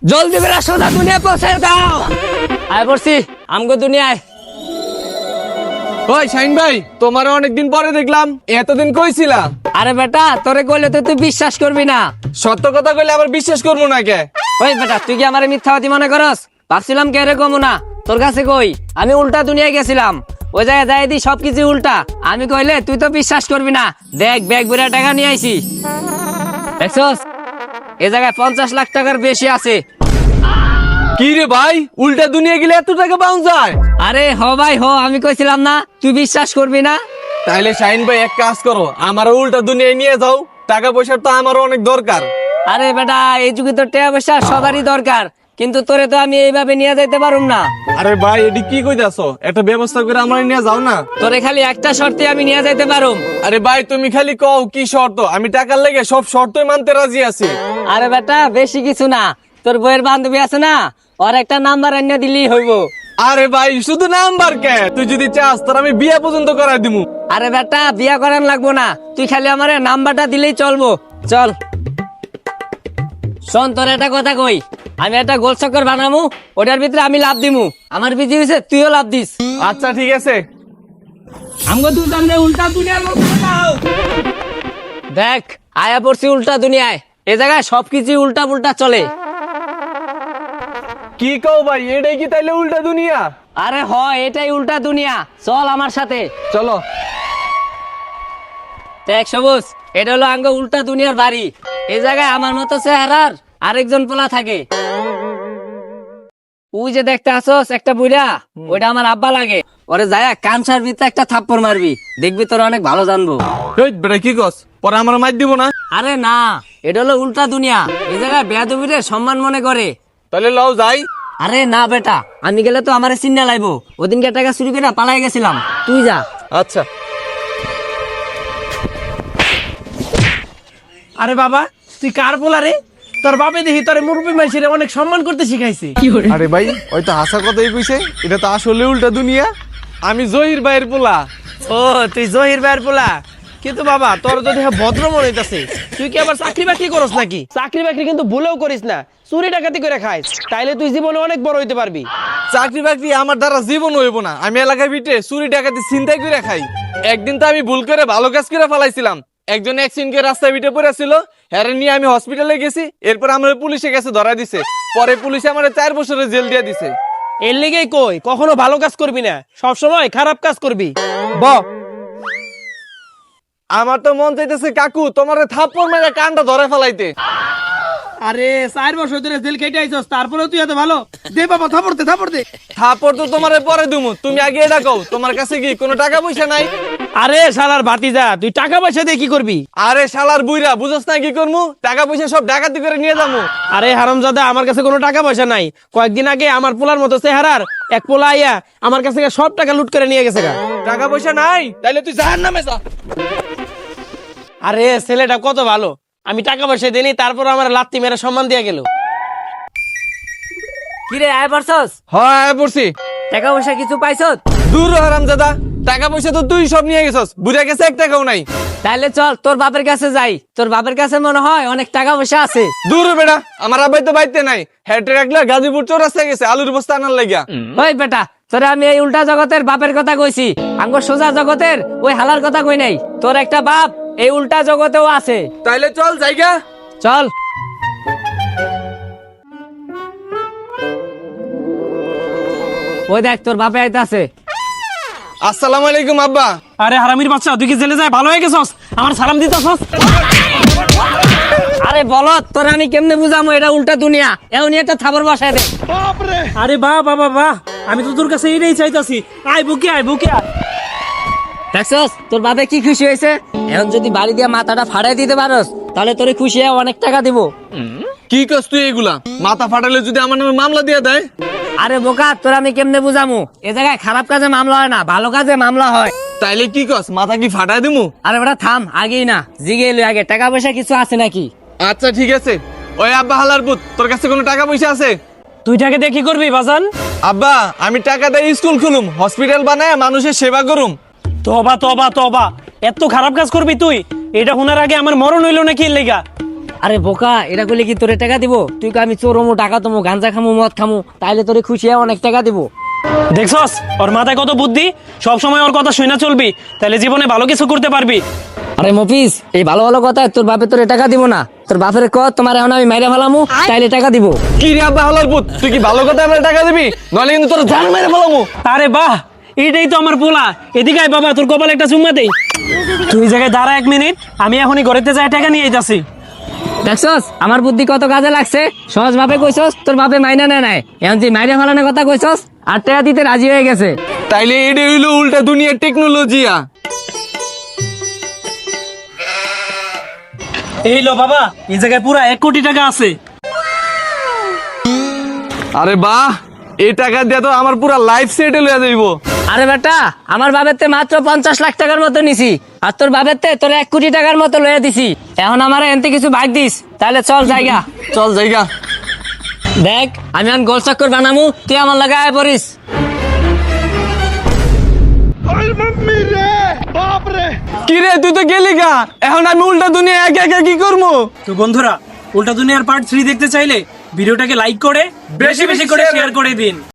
জলদি বেলা সোজা দুনিয়া পৌঁছে দাও। আয় পড়ছি আমগো দুনিয়ায়। ওই শাইন ভাই, তোমার অনেকদিন পরে দেখলাম, এতদিন কইছিলা? আরে বেটা তোরে কইলে তো তুই বিশ্বাস করবি না। সত্য কথা কইলে আবার বিশ্বাস করবো না কে? ওই বেটা তুই কি আমারে মিথ্যাবাদী মনে করস? ভাবছিলাম কে এরকম না, তোর কাছে কই আমি উল্টা দুনিয়ায় গেছিলাম। ওই জায়গায় যাই দি সবকিছু উল্টা। আমি কইলে তুই তো বিশ্বাস করবি না। দেখ ব্যাগ ভরে টাকা নিয়ে আইছি। দেখছস এ জায়গায় 50 লাখ টাকার বেশি আছে। কি রে ভাই, উল্টা দুনিয়া গেলে এত টাকা পাওয়া যায়? আরে হ ভাই হ, আমি কইছিলাম না তুই বিশ্বাস করবি না। তাইলে শাইন ভাই এক কাজ করো, আমারও উল্টা দুনিয়ায় নিয়ে যাও। টাকা পয়সার তো আমারও অনেক দরকার। আরে বেটা এই যুগে তো টাকা পয়সা সবারই দরকার, কিন্তু তোরে তো আমি এইভাবে নিয়ে যাইতে পারুম না। আরে ভাই এটি কি কইতাছো? একটা ব্যবস্থা করে আমার নিয়ে যাও না। তোরে খালি একটা শর্তে আমি নিয়ে যাইতে পারুম। আরে ভাই তুমি খালি কও কি শর্ত, আমি টাকার লেগে সব শর্তই মানতে রাজি আছি। আরে বেটা বেশি কিছু না, তোর বইয়ের বান্ধবী আছে না, ওর একটা নাম্বার এনে দিলেই হইব। আরে ভাই শুধু নাম্বার কে, তুই যদি চাস তোর আমি বিয়ে পর্যন্ত করাই দিমু। আরে বেটা বিয়া করান লাগবো না, তুই খালি আমার নাম্বারটা দিলেই চলবো। চল শোন, তোর একটা কথা কই, আমি একটা গোল চক্কর বানামু, ওটার ভিতরে আমি লাভ দিমু। আমার বিজি হয়েছে তুইও লাভ দিস। আচ্ছা ঠিক আছে। আমগো দুজন উল্টা দুনিয়ার লোক বানাও। দেখ আয়া পড়ছি উল্টা দুনিয়ায়, এ জায়গায় সবকিছু উল্টা পুল্টা চলে। কি কও ভাই, এটাই কি তাইলে উল্টা দুনিয়া? আরে হ এটাই উল্টা দুনিয়া, চল আমার সাথে। চলো। দেখ সবুজ, এটা হলো আঙ্গ উল্টা দুনিয়ার বাড়ি। এই জায়গায় আমার মতো চেহারার আরেকজন পোলা থাকে। ওই যে দেখতে আসোস একটা বুড়া, ওইটা আমার আব্বা লাগে। ওরে যায়া কানসার ভিতরে একটা থাপ্পড় মারবি, দেখবি তোর অনেক ভালো জানবো। এই বেটা কি কস, পরে আমার মাইর দিব না? আরে না, এটা হলো উল্টা দুনিয়া। এই জায়গায় বেয়াদবিরে সম্মান মনে করে। তাহলে লও যাই। আরে না বেটা, আমি গেলে তো আমারে চিন্না লাইবো। ওদিনকে টাকা চুরি করে পালাই গেছিলাম, তুই যা। আচ্ছা। আরে বাবা তুই কার পোলা রে? তোর বাপে দেখি তোর মুরব্বী মানুষের অনেক সম্মান করতে শিখাইছে। আরে ভাই ওই তো হাসা কথাই কইছে, এটা তো আসলে উল্টা দুনিয়া। আমি জহির ভাইয়ের পোলা। ও তুই জহির ভাইয়ের পোলা? কিন্তু বাবা তোর যদি ভদ্র মনে হইতাছে, তুই কি আবার চাকরি বাকরি করস নাকি? চাকরি বাকরি কিন্তু ভুলেও করিস না, চুরি ডাকাতি করে খাইস, তাইলে তুই জীবনে অনেক বড় হইতে পারবি। চাকরি বাকরি আমার দ্বারা জীবন হইব না। আমি এলাকায় বিটে চুরি ডাকাতি ছিনতাই করে খাই। একদিন তো আমি ভুল করে ভালো কাজ করে ফেলাইছিলাম। একজন অ্যাক্সিডেন্টে রাস্তায় বিটে পড়েছিল, হ্যারে নিয়ে আমি হসপিটালে গেছি। এরপর আমার পুলিশে কাছে ধরা দিছে। পরে পুলিশে আমার 4 বছরের জেল দিয়ে দিছে। এর লেগেই কই কখনো ভালো কাজ করবি না, সবসময় খারাপ কাজ করবি। ব আমার তো মন চাইতেছে কাকু তোমার থাপ্পড় মেরে কানটা ধরে ফেলাইতে। আরে 4 বছর ধরে জেল কেটে আইছস, তারপরেও তুই এত ভালো? দে বাবা থাপড় দে। থাপ্পড় তো তোমার পরে দিমু, তুমি আগে এটা কও তোমার কাছে কি কোনো টাকা পয়সা নাই? আরে শালার ভাতিজা, তুই টাকা পয়সা দিয়ে কি করবি? আরে শালার বুইরা, বুঝছ না কি করমু? টাকা পয়সা সব ডাকাতি করে নিয়ে যাবো। আরে হারামজাদা, আমার কাছে কোনো টাকা পয়সা নাই। কয়েকদিন আগে আমার পোলার মতো চেহারার এক পোলা আইয়া আমার কাছ থেকে সব টাকা লুট করে নিয়ে গেছে গা। টাকা পয়সা নাই? তাইলে তুই জাহান্নামে যা। আরে ছেলেটা কত ভালো, আমি টাকা পয়সা দিইনি, তারপর আমার লাত্তি মেরে সম্মান দিয়ে গেল। কিরে আয় পারছস? হ্যাঁ পড়ছি। টাকা পয়সা কিছু পাইছত? দূর হারামজাদা, টাকা পয়সা তো তুই সব নিয়ে গেছস, বুড়া গেছে 1 টাকাও নাই। তাইলে চল তোর বাপের কাছে যাই, তোর বাপের কাছে মনে হয় অনেক টাকা পয়সা আছে। দূর বেটা, আমার আব্বাই তো বাইতে নাই। হেঁটে রাখলে গাজীপুর চৌরাস্তায় গেছে আলুর বস্তা আনার লাগিয়া। ওই বেটা তোরে আমি এই উল্টা জগতের বাপের কথা কইছি, আঙ্গ সোজা জগতের ওই হালার কথা কই নাই। তোর একটা বাপ এই উল্টা জগতেও আছে। তাইলে চল জায়গা। চল। ওই দেখ তোর বাপে আইতাছে। আসসালামু আলাইকুম আব্বা। আরে হারামির বাচ্চা, তুই কি জেলে যায় ভালো হয়ে গেছস? আমার সালাম দিতেছস? আরে বলত তোর আমি কেমনে বুঝামো এটা উল্টা দুনিয়া, এমনি একটা থাবর বসায় দে। আরে বাহ বাবা বাহ, আমি তো তোর কাছে এটাই চাইতাছি। আয় বুকে আয়, বুকে আয়। দেখছস তোর বাপে কি খুশি হয়েছে? এখন যদি বাড়ি দিয়া মাথাটা ফাড়াই দিতে পারস, তাহলে তোরে খুশি হয়ে অনেক টাকা দিব। কি কস তুই এগুলা? মাথা ফাটালে যদি আমার নামে মামলা দিয়ে দেয়? আরে বোকা তোর আমি কেমনে বুঝামু? এ জায়গায় খারাপ কাজে মামলা হয় না, ভালো কাজে মামলা হয়। তাইলে কি কস, মাথা কি ফাটাই দিমু? আরে বেটা থাম, আগেই না জিগে এলো আগে টাকা পয়সা কিছু আছে নাকি। আচ্ছা ঠিক আছে। ওই আব্বা হালার পুত, তোর কাছে কোনো টাকা পয়সা আছে? তুই টাকা দিয়ে কি করবি বাজান? আব্বা আমি টাকা দিয়ে স্কুল খুলুম, হসপিটাল বানায় মানুষের সেবা করুম। তবা তবা তবা, এত খারাপ কাজ করবি তুই? এটা শোনার আগে আমার মরণ হইলো নাকি এর লেগা? আরে বোকা, এটা করলে কি তোরে টাকা দিব? তুই কই আমি চোরমু, টাকা তোমার, গাঞ্জা খামু, মদ খামু, তাইলে তোরে খুশি হয়ে অনেক টাকা দিব। দেখছস ওর মাথায় কত বুদ্ধি, সব সময় ওর কথা শুনে চলবি, তাহলে জীবনে ভালো কিছু করতে পারবি। আরে মফিজ, এই ভালো ভালো কথা, তোর বাপে তোরে টাকা দিব না? তোর বাপের ক তোমার এখন আমি মাইরা ফেলামু, তাইলে টাকা দিব। কি রে আব্বা হালার পুত, তুই কি ভালো কথা আমার টাকা দিবি? নলে কিন্তু তোর জান মেরে ফেলামু। আরে বাহ, এইটাই তো আমার পোলা। এদিকে আয় বাবা, তোর কপালে একটা চুম্মা দেই। তুই জায়গায় দাঁড়া 1 মিনিট, আমি এখনই ঘরেতে যাই টাকা নিয়ে যাচ্ছি। দেখছস আমার বুদ্ধি কত কাজে লাগছে। সহজ ভাবে কইছস, তোর বাপে মাইনা নেয় নাই, এখন তুই মাইরা ফেলানোর কথা কইছস আর টাকা দিতে রাজি হয়ে গেছে। তাইলে এটা হইলো উল্টা দুনিয়ার টেকনোলজিয়া। এই লো বাবা, এই জায়গায় পুরা 1 কোটি টাকা আছে। আরে বাহ, এই টাকা দিয়ে তো আমার পুরা লাইফ সেটেল হয়ে যাইব। আরে বেটা, আমার বাপের তে মাত্র 50 লাখ টাকার মতো নিছি, আর তোর বাপের তে তোর 1 কোটি টাকার মতো লয়ে দিছি। এখন আমার এনতে কিছু ভাগ দিস, তাহলে চল জায়গা। চল জায়গা। দেখ আমি এখন গোল চক্কর বানামু, তুই আমার লাগায় পড়িস। কি রে, তুই তো গেলি গা, এখন আমি উল্টা দুনিয়া একা একা কি করবো? তো বন্ধুরা, উল্টা দুনিয়ার পার্ট 3 দেখতে চাইলে ভিডিওটাকে লাইক করে বেশি বেশি করে শেয়ার করে দিন।